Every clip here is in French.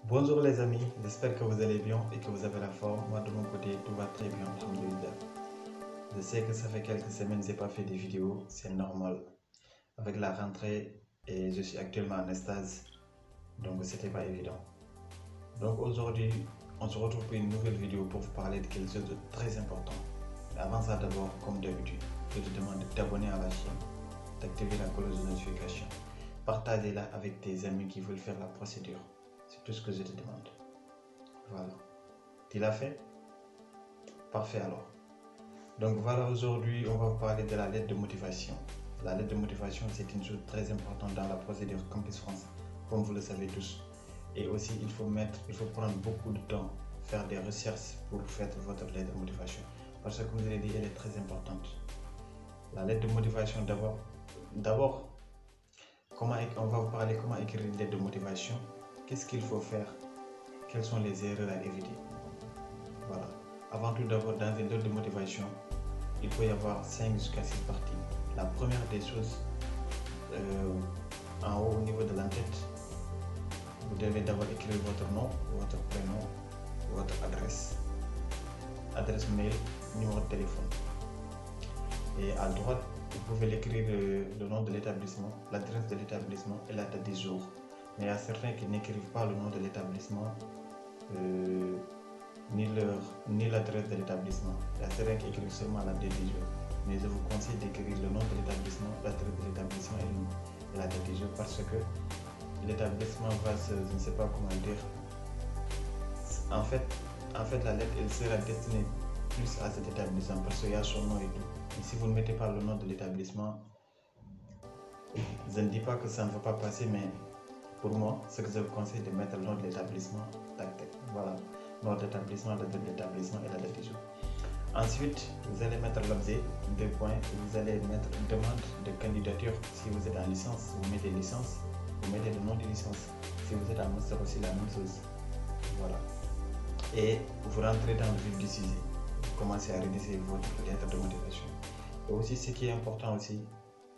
Bonjour les amis, j'espère que vous allez bien et que vous avez la forme. Moi de mon côté, tout va très bien, alhamdoulilah. Je sais que ça fait quelques semaines que je n'ai pas fait de vidéos, c'est normal. Avec la rentrée et je suis actuellement en stage, donc c'était pas évident. Donc aujourd'hui, on se retrouve pour une nouvelle vidéo pour vous parler de quelque chose de très important. Mais avant ça d'abord, comme d'habitude, je te demande de t'abonner à la chaîne, d'activer la cloche de notification. Partagez-la avec tes amis qui veulent faire la procédure. C'est tout ce que je te demande. Voilà. Tu l'as fait? Parfait alors. Donc voilà, aujourd'hui, on va vous parler de la lettre de motivation. La lettre de motivation, c'est une chose très importante dans la procédure Campus France, comme vous le savez tous. Et aussi, il faut prendre beaucoup de temps, faire des recherches pour faire votre lettre de motivation. Parce que, comme je l'ai dit, elle est très importante. La lettre de motivation, d'abord, on va vous parler comment écrire une lettre de motivation. Qu'est-ce qu'il faut faire? Quelles sont les erreurs à éviter? Voilà. Avant tout, d'abord, dans une lettre de motivation, il peut y avoir 5 jusqu'à 6 parties. La première des choses, en haut au niveau de l'entête, vous devez d'abord écrire votre nom, votre prénom, votre adresse mail, numéro de téléphone. Et à droite, vous pouvez écrire le nom de l'établissement, l'adresse de l'établissement et la date du jour. Mais il y a certains qui n'écrivent pas le nom de l'établissement, ni l'adresse de l'établissement. Il y a certains qui écrivent seulement la date du jour. Mais je vous conseille d'écrire le nom de l'établissement, l'adresse de l'établissement et la date du jour parce que l'établissement va je ne sais pas comment dire. En fait, la lettre, elle sera destinée plus à cet établissement parce qu'il y a son nom et tout. Et si vous ne mettez pas le nom de l'établissement, je ne dis pas que ça ne va pas passer, mais pour moi, ce que je vous conseille de mettre le nom de l'établissement, voilà, nom d'établissement, la date de l'établissement et la date du jour. Ensuite, vous allez mettre l'objet, 2 points, vous allez mettre demande de candidature. Si vous êtes en licence, vous mettez licence, vous mettez le nom de licence. Si vous êtes en master aussi, la même chose. Voilà. Et vous rentrez dans le vif du sujet. Vous commencez à rédiger votre lettre de motivation. Et aussi, ce qui est important aussi,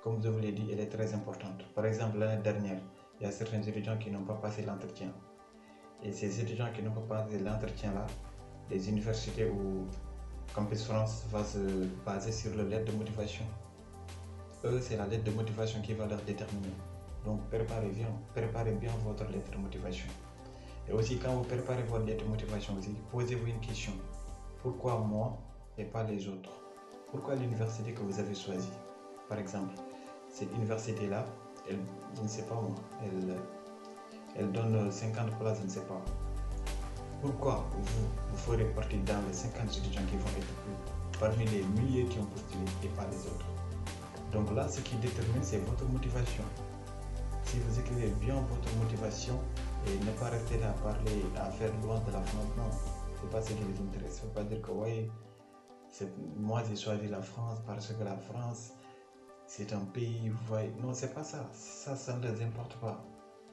comme je vous l'ai dit, elle est très importante. Par exemple, l'année dernière, il y a certains étudiants qui n'ont pas passé l'entretien. Et ces étudiants qui n'ont pas passé l'entretien-là, les universités ou Campus France va se baser sur la lettre de motivation. Eux, c'est la lettre de motivation qui va leur déterminer. Donc, préparez bien votre lettre de motivation. Et aussi, quand vous préparez votre lettre de motivation aussi, posez-vous une question. Pourquoi moi et pas les autres? Pourquoi l'université que vous avez choisie? Par exemple, cette université-là, je ne sais pas moi, elle donne 50 places, je ne sais pas. Pourquoi vous ferez partie dans les 50 étudiants qui vont être pris parmi les milliers qui ont postulé et pas les autres? Donc là, ce qui détermine, c'est votre motivation. Si vous écrivez bien votre motivation et ne pas rester là à parler, à faire loin de la France, non, c'est pas ce qui les intéresse. Il ne faut pas dire que oui, moi j'ai choisi la France parce que la France, c'est un pays, vous voyez. Non, c'est pas ça. Ça ne les importe pas.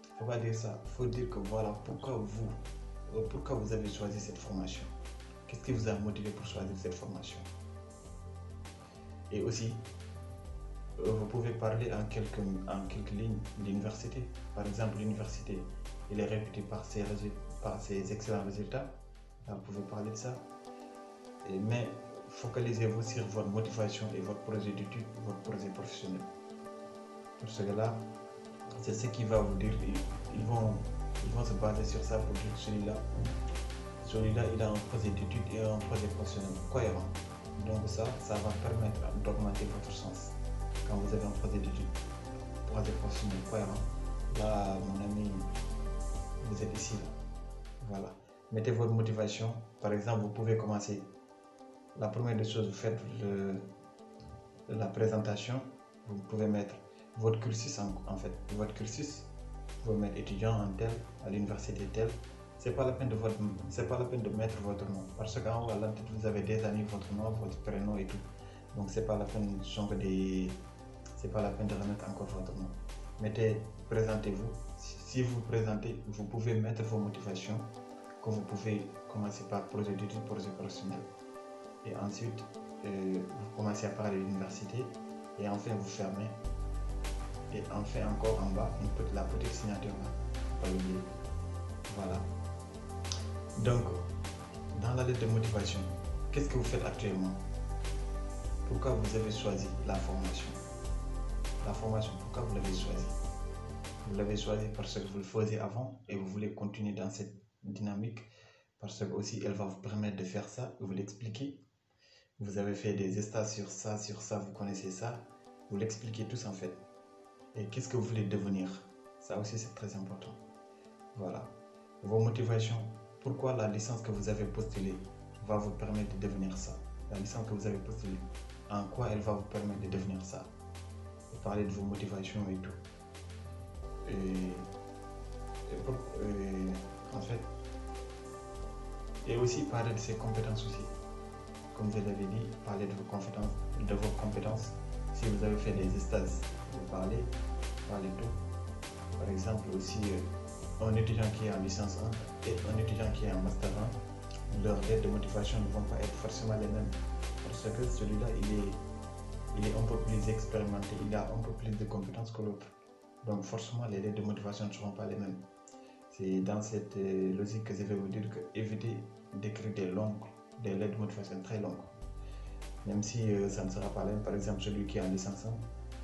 Il ne faut pas dire ça. Il faut dire que voilà, pourquoi vous avez choisi cette formation? Qu'est-ce qui vous a motivé pour choisir cette formation? Et aussi, vous pouvez parler en quelques lignes de l'université. Par exemple, l'université, elle est réputée par ses excellents résultats. Là, vous pouvez parler de ça. Mais focalisez-vous sur votre motivation et votre projet d'études, votre projet professionnel. Parce que là, c'est ce qui va vous dire. Ils vont se baser sur ça pour dire celui-là, il a un projet d'études et un projet professionnel cohérent. Donc ça va permettre d'augmenter votre chance. Quand vous avez un projet d'études, projet professionnel cohérent, là, mon ami, vous êtes ici. Là. Voilà. Mettez votre motivation. Par exemple, vous pouvez commencer. La première des choses, vous faites la présentation. Vous pouvez mettre votre cursus en fait. Votre cursus, vous pouvez mettre étudiant en tel, à l'université telle. C'est pas la peine de mettre votre nom parce qu'en haut à l'entête vous avez déjà mis votre nom, votre prénom et tout. Donc c'est pas la peine de remettre encore votre nom. Présentez-vous. Si vous vous présentez, vous pouvez mettre vos motivations, que vous pouvez commencer par projet d'études, projet professionnel. Et ensuite, vous commencez à parler de l'université et enfin vous fermez. Et enfin encore en bas, la petite signature là, pas oublier. Voilà. Donc, dans la lettre de motivation, qu'est-ce que vous faites actuellement? Pourquoi vous avez choisi la formation? La formation, pourquoi vous l'avez choisi? Vous l'avez choisi parce que vous le faisiez avant et vous voulez continuer dans cette dynamique parce que aussi elle va vous permettre de faire ça, vous l'expliquez. Vous avez fait des stages sur ça, vous connaissez ça, vous l'expliquez tous en fait. Et qu'est-ce que vous voulez devenir? Ça aussi c'est très important. Voilà. Vos motivations, pourquoi la licence que vous avez postulée va vous permettre de devenir ça? La licence que vous avez postulée, en quoi elle va vous permettre de devenir ça? Vous parlez de vos motivations et tout. En fait, et aussi parler de ses compétences aussi. Comme je l'avais dit, parler de vos compétences. Si vous avez fait des stages, vous parlez tout. Par exemple aussi, un étudiant qui est en licence 1 et un étudiant qui est en master 1, leurs lettres de motivation ne vont pas être forcément les mêmes. Parce que celui-là, il est un peu plus expérimenté, il a un peu plus de compétences que l'autre. Donc forcément, les lettres de motivation ne seront pas les mêmes. C'est dans cette logique que je vais vous dire que évitez d'écrire des lettres de motivation très longues. Même si ça ne sera pas la même. Par exemple, celui qui est en licence 1,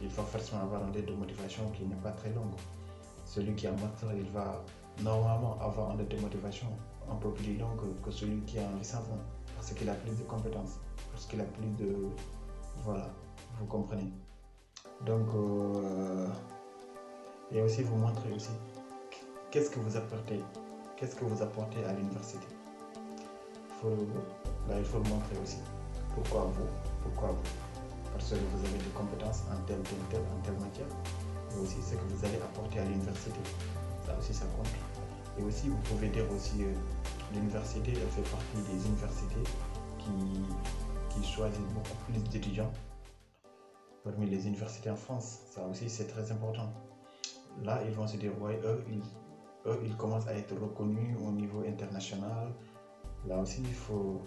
il va forcément avoir une lettre de motivation qui n'est pas très longue. Celui qui est en master, il va normalement avoir une lettre de motivation un peu plus longue que celui qui est en licence 1. Parce qu'il a plus de compétences, parce qu'il a plus de... Voilà, vous comprenez. Donc, et aussi vous montrer aussi qu'est-ce que vous apportez à l'université. Il faut le montrer aussi. Pourquoi vous? Parce que vous avez des compétences en telle matière, et aussi ce que vous allez apporter à l'université. Ça aussi, ça compte. Et aussi, vous pouvez dire aussi, l'université, elle fait partie des universités qui choisissent beaucoup plus d'étudiants parmi les universités en France. Ça aussi, c'est très important. Là, ils vont se dire, ouais, eux, ils commencent à être reconnus au niveau international. Là aussi, il faut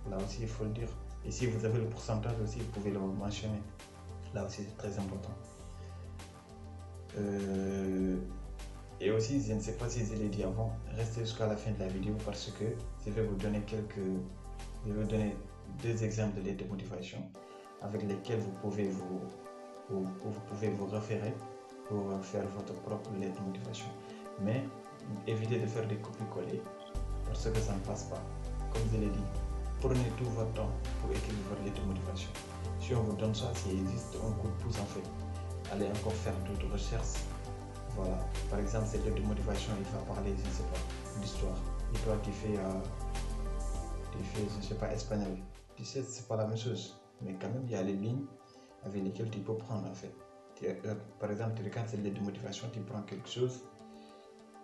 le dire. Et si vous avez le pourcentage aussi, vous pouvez le mentionner. Là aussi, c'est très important. Et aussi, je ne sais pas si je l'ai dit avant, restez jusqu'à la fin de la vidéo parce que je vais vous donner deux exemples de lettres de motivation avec lesquels vous pouvez vous référer pour faire votre propre lettre de motivation. Mais évitez de faire des copier-coller parce que ça ne passe pas. Comme je l'ai dit, prenez tout votre temps pour écrire votre lettre de motivation. Si on vous donne ça, c'est juste un coup de pouce en fait. Allez encore faire d'autres recherches. Voilà. Par exemple, cette lettre de motivation, il va parler, je ne sais pas, d'histoire. Et toi, tu fais, je ne sais pas, espagnol. Tu sais, c'est pas la même chose. Mais quand même, il y a les lignes avec lesquelles tu peux prendre en fait. Par exemple, tu regardes cette lettre de motivation, tu prends quelque chose.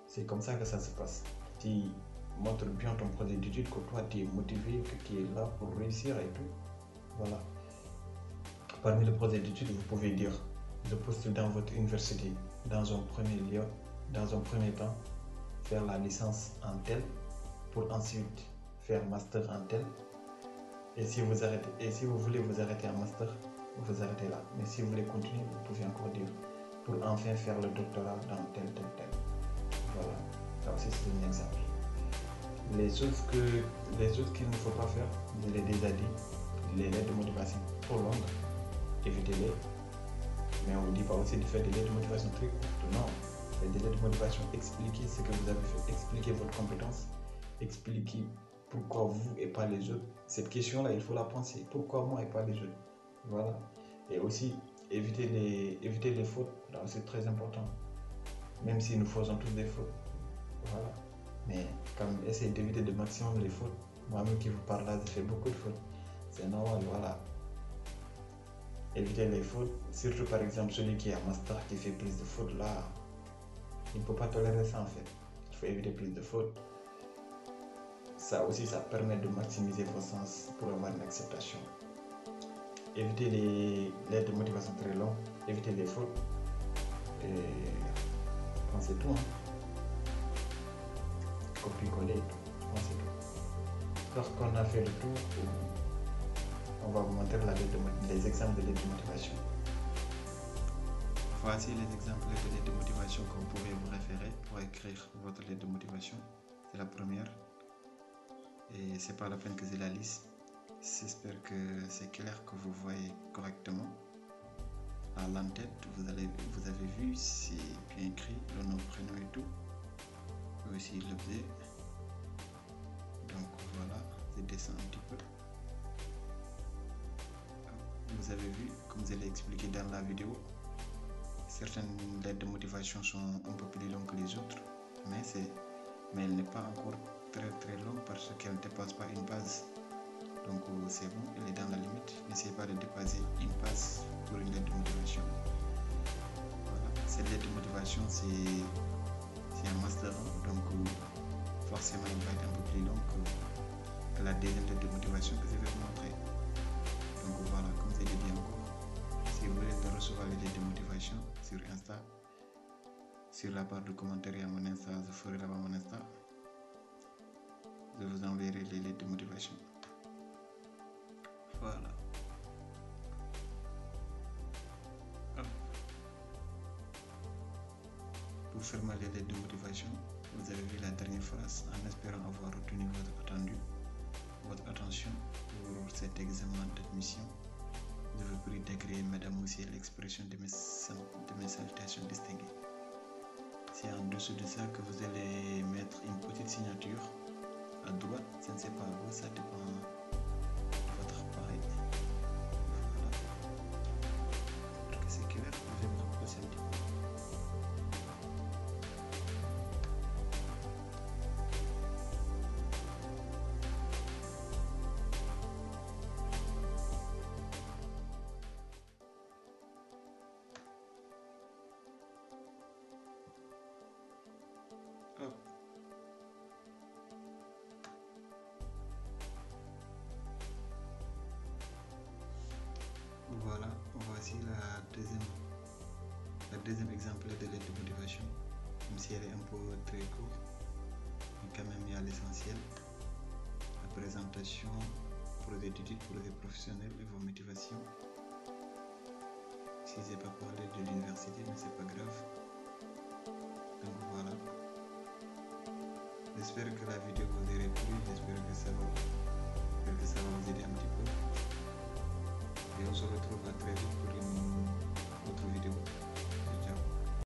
C'est comme ça que ça se passe. Tu montres bien ton projet d'études, que toi, tu es motivé, que tu es là pour réussir et tout. Voilà. Parmi le projet d'études, vous pouvez dire de postuler dans votre université dans un premier temps, faire la licence en tel, pour ensuite faire master en tel. Et si vous voulez vous arrêter en master, vous arrêtez là. Mais si vous voulez continuer, vous pouvez encore dire pour enfin faire le doctorat dans tel. Voilà. Ça aussi c'est un exemple. Les choses qu'il ne faut pas faire, je l'ai déjà dit, les lettres de motivation trop longues, évitez-les. Mais on ne vous dit pas aussi de faire des lettres de motivation très courtes. Non, faites des lettres de motivation, expliquez ce que vous avez fait, expliquez votre compétence, expliquez pourquoi vous et pas les autres. Cette question-là, il faut la penser. Pourquoi moi et pas les autres? Voilà. Et aussi, évitez les fautes. Là, c'est très important. Même si nous faisons tous des fautes. Voilà. Mais quand même, essayez d'éviter de maximum les fautes. Moi-même qui vous parle là, je fais beaucoup de fautes. C'est normal, voilà. Éviter les fautes, surtout par exemple celui qui est en master qui fait plus de fautes là, il ne peut pas tolérer ça en fait. Il faut éviter plus de fautes. Ça aussi, ça permet de maximiser vos sens pour avoir une acceptation. Évitez les lettres de motivation très longues, évitez les fautes et pensez tout. Copier-coller, pensez tout. Lorsqu'on a fait le tour, on va vous montrer les exemples de lettres de motivation. Voici les exemples de lettres de motivation que vous pouvez vous référer pour écrire votre lettre de motivation. C'est la première. et c'est pas la peine que je la lise. J'espère que c'est clair, que vous voyez correctement. À l'entête, vous avez vu, c'est bien écrit, le nom, prénom et tout. Et aussi l'objet. Donc voilà, je descends un petit peu. Vous avez vu, comme je l'ai expliqué dans la vidéo, certaines lettres de motivation sont un peu plus longues que les autres, mais elle n'est pas encore très longue parce qu'elle ne dépasse pas une page. Donc c'est bon, elle est dans la limite. N'essayez pas de dépasser une page pour une lettre de motivation. Voilà, cette lettre de motivation c'est un master 1, donc forcément il va être un peu plus long que la deuxième lettre de motivation que je vais vous montrer. Donc voilà, comme je l'ai dit encore, si vous voulez recevoir les lettres de motivation sur Insta, sur la barre de commentaires à mon Insta, je ferai là-bas mon Insta. Je vous enverrai les lettres de motivation. Voilà. Hop. Pour fermer les lettres de motivation, vous avez vu la dernière phrase en espérant avoir retenu votre attention pour cet examen d'admission. Je vous prie d'agréer, mesdames, messieurs, l'expression de mes salutations distinguées. C'est en dessous de ça que vous allez mettre une petite signature à droite, je ne sais pas où, ça dépend de votre appareil. Voilà. Pour que c'est clair, je vais me rapprocher un petit peu. Hop. Voilà, voici la deuxième exemplaire de lettre de motivation, même si elle est un peu très courte, mais quand même il y a l'essentiel. La présentation, projet d'études, projet professionnel et vos motivations. Si j'ai pas parlé de l'université, mais c'est pas grave. Donc voilà. J'espère que la vidéo vous aura plu, j'espère que ça va vous aider un petit peu. Et on se retrouve à très vite pour une autre vidéo.